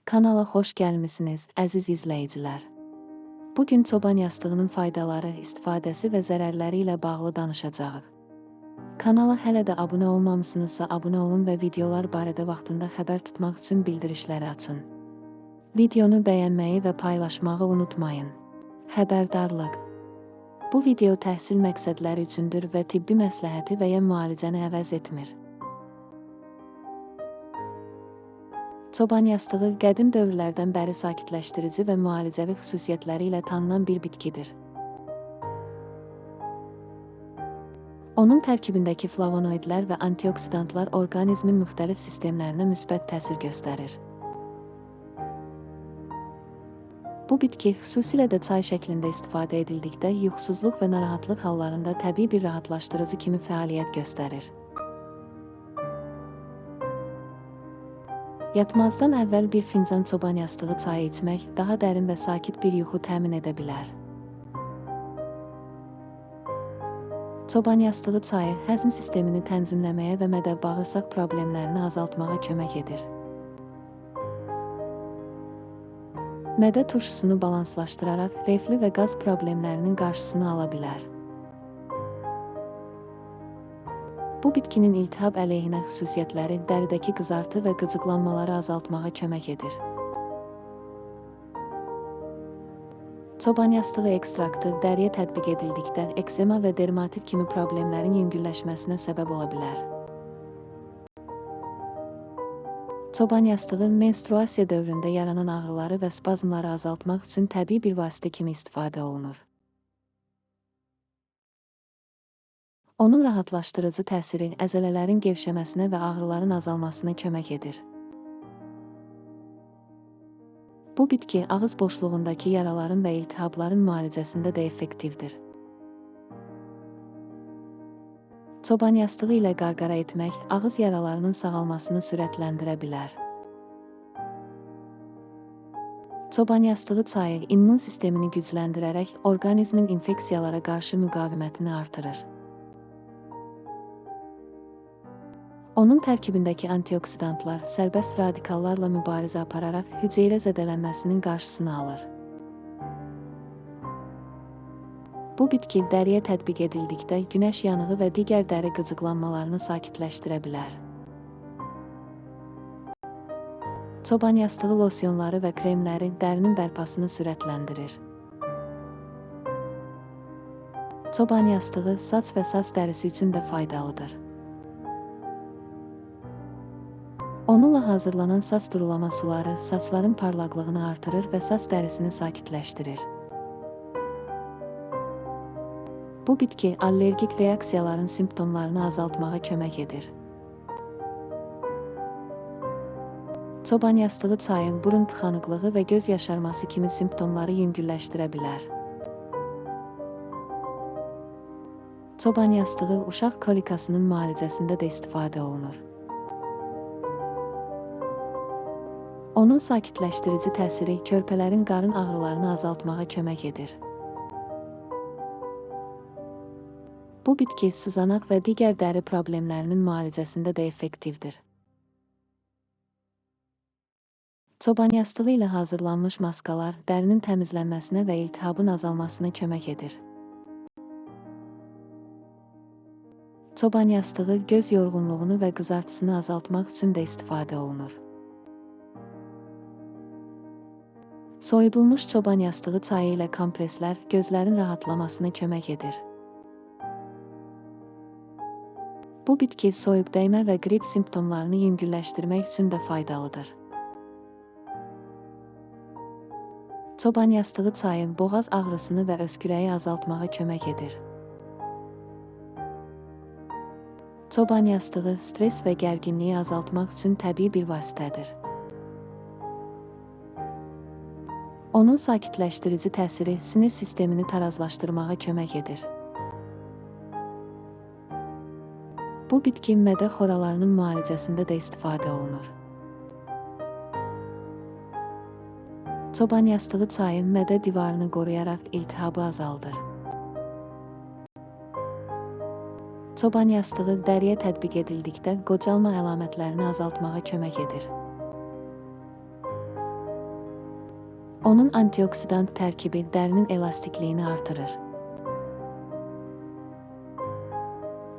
Kanala xoş gəlmisiniz, əziz izləyicilər. Bugün çoban yastığının faydaları, istifadəsi və zərərləri ilə bağlı danışacağıq. Kanala hələ də abunə olmamısınızsa abunə olun və videolar barədə vaxtında xəbər tutmaq üçün bildirişləri açın. Videonu bəyənməyi və paylaşmağı unutmayın. Xəbərdarlıq. Bu video təhsil məqsədləri üçündür və tibbi məsləhəti və ya müalicəni əvəz etmir. Çoban yastığı qədim dövrlərdən bəri sakitləşdirici və müalicəvi xüsusiyyətləri ilə tanınan bir bitkidir. Onun tərkibindəki flavonoidlər və antioksidantlar orqanizmin müxtəlif sistemlərinə müsbət təsir göstərir. Bu bitki xüsusilə də çay şəklində istifadə edildikdə yuxusuzluq və narahatlıq hallarında təbii bir rahatlaşdırıcı kimi fəaliyyət göstərir. Yatmazdan əvvəl bir fincan çoban yastığı çayı içmək daha dərin və sakit bir yuxu təmin edə bilər. Çoban yastığı çayı həzm sistemini tənzimləməyə və mədə-bağırsaq problemlərini azaltmağa kömək edir. Mədə turşusunu balanslaşdıraraq reflü və qaz problemlərinin qarşısını ala bilər. Bu bitkinin iltihab əleyhinə xüsusiyyətləri dəridəki qızartı və qıcıqlanmaları azaltmağa kömək edir. Çoban yastığı ekstraktı dəriyə tətbiq edildikdə ekzema və dermatit kimi problemlərin yüngülləşməsinə səbəb ola bilər. Çoban yastığı menstruasiya dövründə yaranan ağrıları və spazmları azaltmaq üçün təbii bir vasitə kimi istifadə olunur. Onun rahatlaşdırıcı təsiri əzələlərin gevşəməsinə və ağrıların azalmasına kömək edir. Bu bitki ağız boşluğundakı yaraların və iltihabların müalicəsində də effektivdir. Çoban yastığı ilə qarqara etmək ağız yaralarının sağalmasını sürətləndirə bilər. Çoban yastığı çayı immun sistemini gücləndirərək orqanizmin infeksiyalara qarşı müqavimətini artırır. Onun tərkibindəki antioksidantlar sərbəst radikallarla mübarizə apararaq hüceyrə zədələnməsinin qarşısını alır. Bu bitki dəriyə tətbiq edildikdə günəş yanığı və digər dəri qıcıqlanmalarını sakitləşdirə bilər. Çoban yastığı losyonları və kremləri dərinin bərpasını sürətləndirir. Çoban yastığı saç və saç dərisi üçün də faydalıdır. Onunla hazırlanan saç durulama suları saçların parlaqlığını artırır və saç dərisini sakitləşdirir. Bu bitki allergik reaksiyaların simptomlarını azaltmağa kömək edir. Çoban yastığı çayı burun tıxanıqlığı və göz yaşarması kimi simptomları yüngülləşdirə bilər. Çoban yastığı uşaq kolikasının müalicəsində də istifadə olunur. Onun sakitləşdirici təsiri körpələrin qarın ağrılarını azaltmağa kömək edir. Bu bitki sızanaq və digər dəri problemlərinin müalicəsində də effektivdir. Çoban yastığı ilə hazırlanmış maskalar dərinin təmizlənməsinə və iltihabın azalmasına kömək edir. Çoban yastığı göz yorğunluğunu və qızartısını azaltmaq üçün də istifadə olunur. Soyudulmuş çoban yastığı çayı ilə kompreslər gözlərin rahatlamasına kömək edir. Bu bitki soyuq dəymə və qrip simptomlarını yüngülləşdirmək üçün də faydalıdır. Çoban yastığı çayı boğaz ağrısını və öskürəyi azaltmağa kömək edir. Çoban yastığı stres və gərginliyi azaltmaq üçün təbii bir vasitədir. Onun sakitləşdirici təsiri sinir sistemini tarazlaşdırmağa kömək edir. Bu bitki mədə xoralarının müalicəsində də istifadə olunur. Çoban yastığı çayı mədə divarını qoruyaraq iltihabı azaldır. Çoban yastığı dəriyə tətbiq edildikdə qocalma əlamətlərini azaltmağa kömək edir. Onun antioksidant tərkibi dərinin elastikliyini artırır.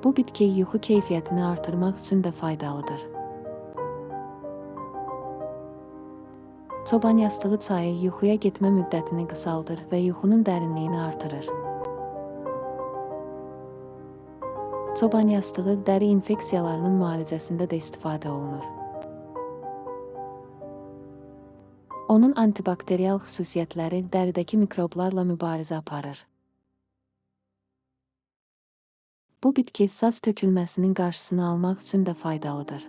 Bu bitki yuxu keyfiyyətini artırmaq üçün də faydalıdır. Çoban yastığı çayı yuxuya getmə müddətini qısaldır və yuxunun dərinliyini artırır. Çoban yastığı dəri infeksiyalarının müalicəsində də istifadə olunur. Onun antibakteriyal xüsusiyyətləri dəridəki mikroblarla mübarizə aparır. Bu bitki saç tökülməsinin qarşısını almaq üçün də faydalıdır.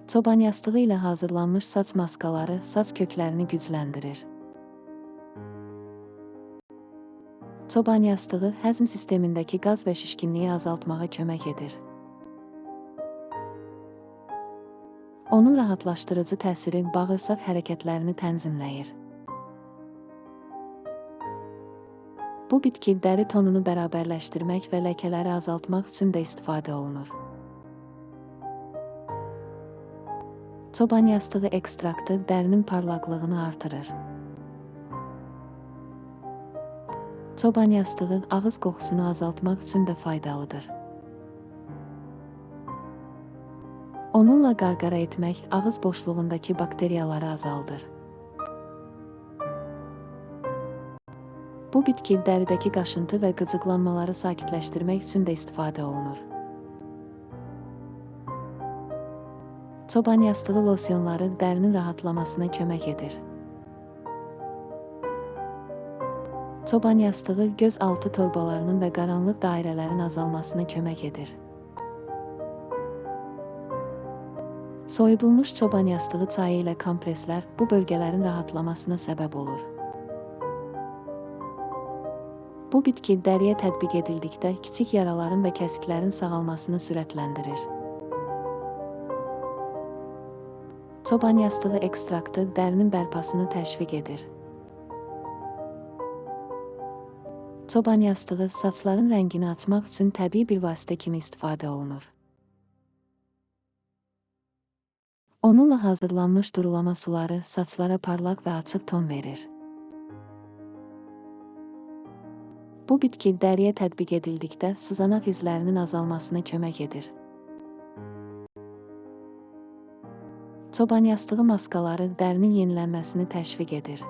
Çoban yastığı ilə hazırlanmış saç maskaları saç köklərini gücləndirir. Çoban yastığı həzm sistemindəki qaz və şişkinliyi azaltmağa kömək edir. Onun rahatlaşdırıcı təsiri bağırsaq hərəkətlərini tənzimləyir. Bu bitki dəri tonunu bərabərləşdirmək və ləkələri azaltmaq üçün də istifadə olunur. Çoban yastığı ekstraktı dərinin parlaqlığını artırır. Çoban yastığı ağız qoxusunu azaltmaq üçün də faydalıdır. Onunla qarqara etmək ağız boşluğundakı bakteriyaları azaldır. Bu bitki dəridəki qaşıntı və qıcıqlanmaları sakitləşdirmək üçün də istifadə olunur. Çoban yastığı losyonları dərinin rahatlamasına kömək edir. Çoban yastığı göz altı torbalarının və qaranlıq dairələrin azalmasına kömək edir. Soyudulmuş çoban yastığı çayı ilə kompreslər bu bölgələrin rahatlamasına səbəb olur. Bu bitki dəriyə tətbiq edildikdə kiçik yaraların və kəsiklərin sağalmasını sürətləndirir. Çoban yastığı ekstraktı dərinin bərpasını təşviq edir. Çoban yastığı saçların rəngini açmaq üçün təbii bir vasitə kimi istifadə olunur. Onunla hazırlanmış durulama suları saçlara parlaq və açıq ton verir. Bu bitki dəriyə tətbiq edildikdə sızanaq izlərinin azalmasına kömək edir. Çoban yastığı maskaları dərinin yenilənməsini təşviq edir.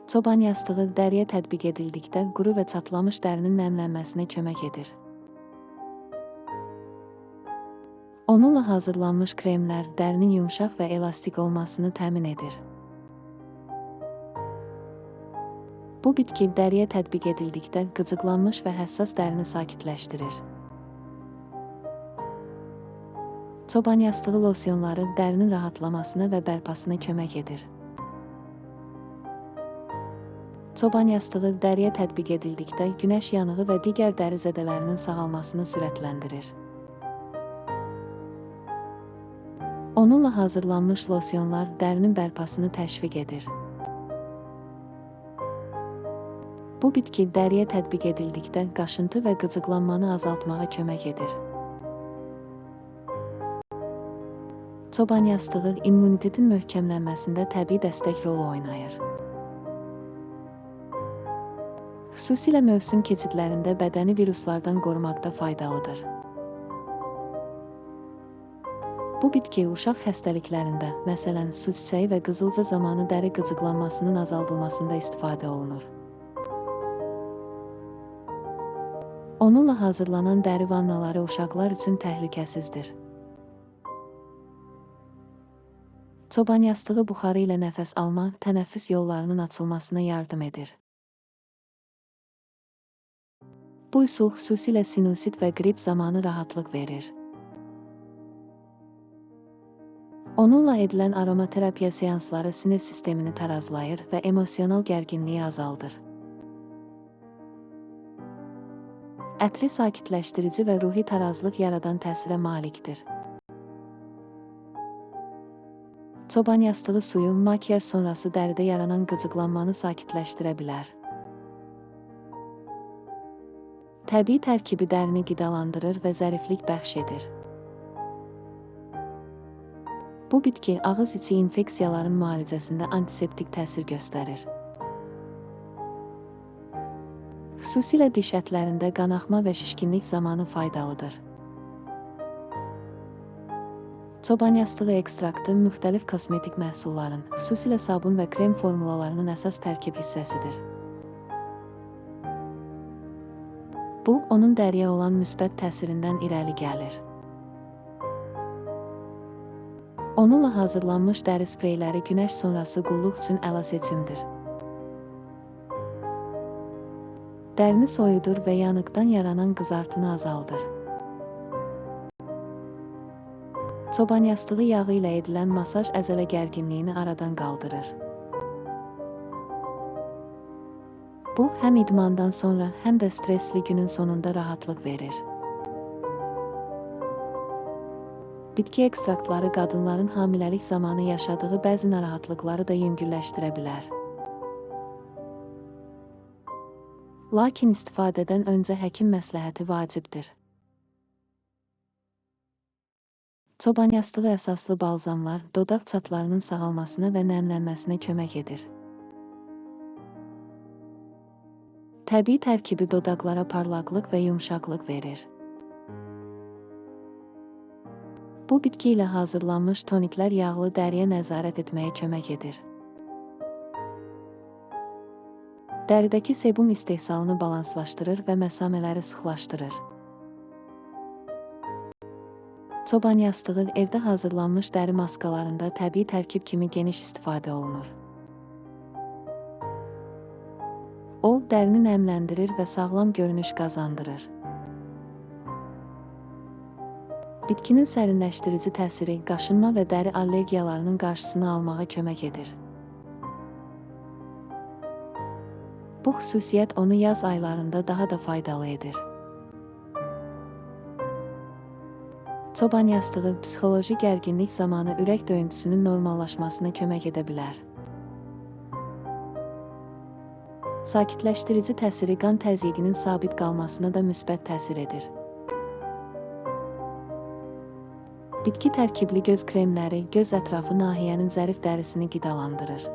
Çoban yastığı dəriyə tətbiq edildikdə quru və çatlamış dərinin nəmlənməsinə kömək edir. Onunla hazırlanmış kremlər dərinin yumşaq və elastik olmasını təmin edir. Bu bitki dəriyə tətbiq edildikdə qıcıqlanmış və həssas dərini sakitləşdirir. Çoban yastığı losyonları dərinin rahatlamasına və bərpasına kömək edir. Çoban yastığı dəriyə tətbiq edildikdə günəş yanığı və digər dəri zədələrinin sağalmasını sürətləndirir. Onunla hazırlanmış losyonlar dərinin bərpasını təşviq edir. Bu bitki dəriyə tətbiq edildikdə qaşıntı və qıcıqlanmanı azaltmağa kömək edir. Çoban yastığı immunitetin möhkəmlənməsində təbii dəstək rolu oynayır. Xüsusilə mövsüm keçidlərində bədəni viruslardan qorumaqda faydalıdır. Bu bitki uşaq xəstəliklərində, məsələn, su çiçəyi və qızılca zamanı dəri qıcıqlanmasının azaldılmasında istifadə olunur. Onunla hazırlanan dəri vannaları uşaqlar üçün təhlükəsizdir. Çoban yastığı buxarı ilə nəfəs alma, tənəffüs yollarının açılmasına yardım edir. Bu üsul xüsusilə sinusit və qrip zamanı rahatlıq verir. Onunla edilən aromaterapiya seansları sinir sistemini tarazlayır və emosional gərginliyi azaldır. Ətri sakitləşdirici və ruhi tarazlıq yaradan təsirə malikdir. Çoban yastığı suyu makiyaj sonrası dəridə yaranan qıcıqlanmanı sakitləşdirə bilər. Təbii tərkibi dərini qidalandırır və zəriflik bəxş edir. Bu bitki ağız içi infeksiyaların müalicəsində antiseptik təsir göstərir. Xüsusilə diş ətlərində qanaxma və şişkinlik zamanı faydalıdır. Çoban yastığı ekstraktı müxtəlif kosmetik məhsulların, xüsusilə sabun və krem formulalarının əsas tərkib hissəsidir. Bu, onun dəriyə olan müsbət təsirindən irəli gəlir. Onunla hazırlanmış dəri spreyləri günəş sonrası qulluq üçün əla seçimdir. Dərini soyudur və yanıqdan yaranan qızartını azaldır. Çoban yastığı yağı ilə edilən masaj əzələ gərginliyini aradan qaldırır. Bu, həm idmandan sonra, həm də stresli günün sonunda rahatlıq verir. Bitki ekstraktları qadınların hamiləlik zamanı yaşadığı bəzi narahatlıqları da yüngülləşdirə bilər. Lakin istifadədən öncə həkim məsləhəti vacibdir. Çoban yastığı əsaslı balzamlar dodaq çatlarının sağalmasına və nəmlənməsinə kömək edir. Təbii tərkibi dodaqlara parlaqlıq və yumşaqlıq verir. Bu bitki ilə hazırlanmış toniklər yağlı dəriyə nəzarət etməyə kömək edir. Dəridəki sebum istehsalını balanslaşdırır və məsamələri sıxlaşdırır. Çoban yastığı evdə hazırlanmış dəri maskalarında təbii tərkib kimi geniş istifadə olunur. O, dərini nəmləndirir və sağlam görünüş qazandırır. Bitkinin sərinləşdirici təsiri qaşınma və dəri allergiyalarının qarşısını almağa kömək edir. Bu xüsusiyyət onu yaz aylarında daha da faydalı edir. Çoban yastığı psixoloji gərginlik zamanı ürək döyüntüsünün normallaşmasına kömək edə bilər. Sakitləşdirici təsiri qan təzyiqinin sabit qalmasına da müsbət təsir edir. Bitki tərkibli göz kremləri göz ətrafı nahiyənin zərif dərisini qidalandırır.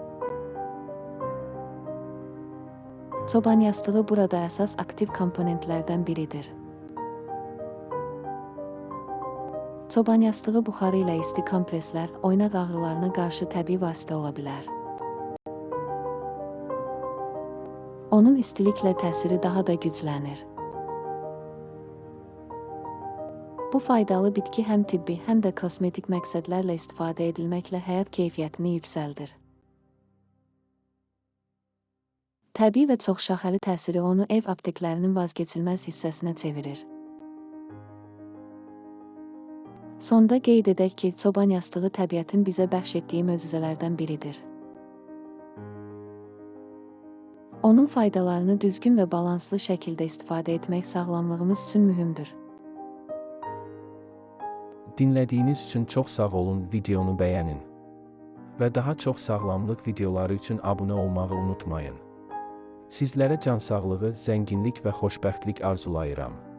Çoban yastığı burada əsas aktiv komponentlərdən biridir. Çoban yastığı buxarı ilə isti kompreslər, oynaq ağrılarına qarşı təbii vasitə ola bilər. Onun istiliklə təsiri daha da güclənir. Bu faydalı bitki həm tibbi, həm də kosmetik məqsədlərlə istifadə edilməklə həyat keyfiyyətini yüksəldir. Təbii və çoxşaxəli təsiri onu ev apteklərinin vazgeçilməz hissəsinə çevirir. Sonda qeyd edək ki, çoban yastığı təbiətin bizə bəxş etdiyi möcüzələrdən biridir. Onun faydalarını düzgün və balanslı şəkildə istifadə etmək sağlamlığımız üçün mühümdür. Dinlədiyiniz üçün çox sağ olun, videonu bəyənin. Və daha çox sağlamlıq videoları üçün abunə olmağı unutmayın. Sizlərə can sağlığı, zənginlik və xoşbəxtlik arzulayıram.